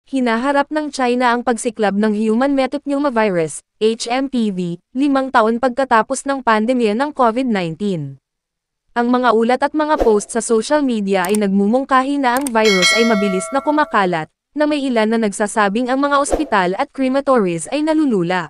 Hinaharap ng China ang pagsiklab ng Human Metapneumovirus, HMPV, 5 taon pagkatapos ng pandemya ng COVID-19. Ang mga ulat at mga post sa social media ay nagmumungkahi na ang virus ay mabilis na kumakalat, na may ilan na nagsasabing ang mga ospital at crematories ay nalulula.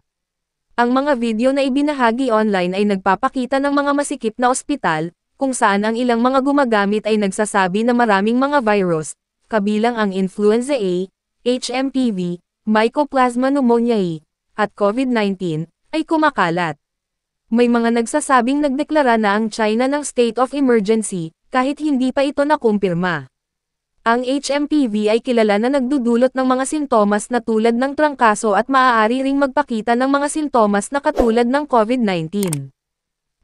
Ang mga video na ibinahagi online ay nagpapakita ng mga masikip na ospital, kung saan ang ilang mga gumagamit ay nagsasabi na maraming mga virus, kabilang ang influenza A, HMPV, Mycoplasma pneumoniae, at COVID-19, ay kumakalat. May mga nagsasabing nagdeklara na ang China ng state of emergency, kahit hindi pa ito nakumpirma. Ang HMPV ay kilala na nagdudulot ng mga sintomas na tulad ng trangkaso at maaari ring magpakita ng mga sintomas na katulad ng COVID-19.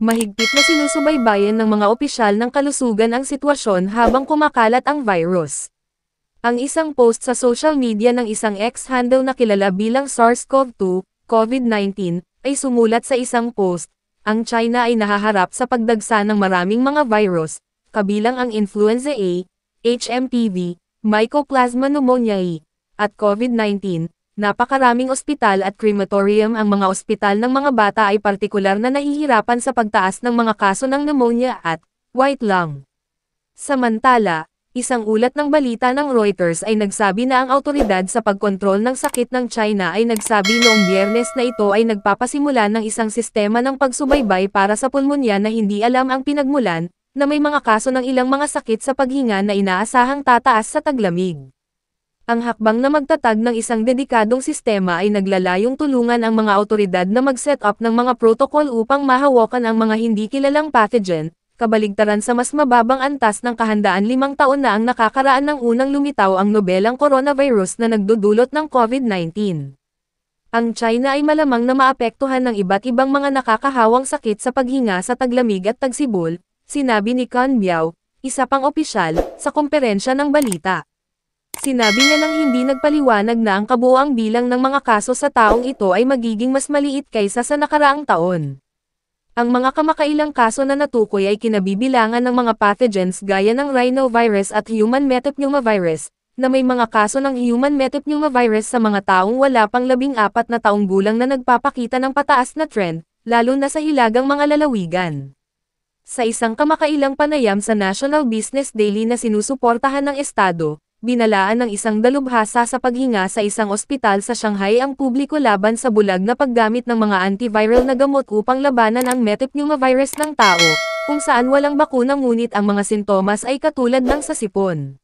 Mahigpit na sinusubaybayan ng mga opisyal ng kalusugan ang sitwasyon habang kumakalat ang virus. Ang isang post sa social media ng isang ex-handle na kilala bilang SARS-CoV-2, COVID-19, ay sumulat sa isang post, ang China ay nahaharap sa pagdagsa ng maraming mga virus, kabilang ang influenza A, HMPV, Mycoplasma pneumoniae, at COVID-19. Napakaraming ospital at crematorium. Ang mga ospital ng mga bata ay partikular na nahihirapan sa pagtaas ng mga kaso ng pneumonia at white lung. Samantala, isang ulat ng balita ng Reuters ay nagsabi na ang awtoridad sa pagkontrol ng sakit ng China ay nagsabi noong Biyernes na ito ay nagpapasimula ng isang sistema ng pagsubaybay para sa pulmonya na hindi alam ang pinagmulan, na may mga kaso ng ilang mga sakit sa paghinga na inaasahang tataas sa taglamig. Ang hakbang na magtatag ng isang dedikadong sistema ay naglalayong tulungan ang mga awtoridad na mag-set up ng mga protocol upang mahawakan ang mga hindi kilalang pathogen, kabaligtaran sa mas mababang antas ng kahandaan 5 taon na ang nakakaraan ng unang lumitaw ang nobelang coronavirus na nagdudulot ng COVID-19. Ang China ay malamang na maapektuhan ng iba't ibang mga nakakahawang sakit sa paghinga sa taglamig at tagsibol, sinabi ni Can Biao, isa pang opisyal, sa komperensya ng balita. Sinabi niya nang hindi nagpaliwanag na ang kabuuang bilang ng mga kaso sa taong ito ay magiging mas maliit kaysa sa nakaraang taon. Ang mga kamakailang kaso na natukoy ay kinabibilangan ng mga pathogens gaya ng rhinovirus at human metapneumovirus, na may mga kaso ng human metapneumovirus sa mga taong wala pang 14 na taong gulang na nagpapakita ng pataas na trend, lalo na sa hilagang mga lalawigan. Sa isang kamakailang panayam sa National Business Daily na sinusuportahan ng Estado, binalaan ng isang dalubhasa sa paghinga sa isang ospital sa Shanghai ang publiko laban sa bulag na paggamit ng mga antiviral na gamot upang labanan ang metapneumovirus ng tao, kung saan walang bakuna ngunit ang mga sintomas ay katulad ng sa sipon.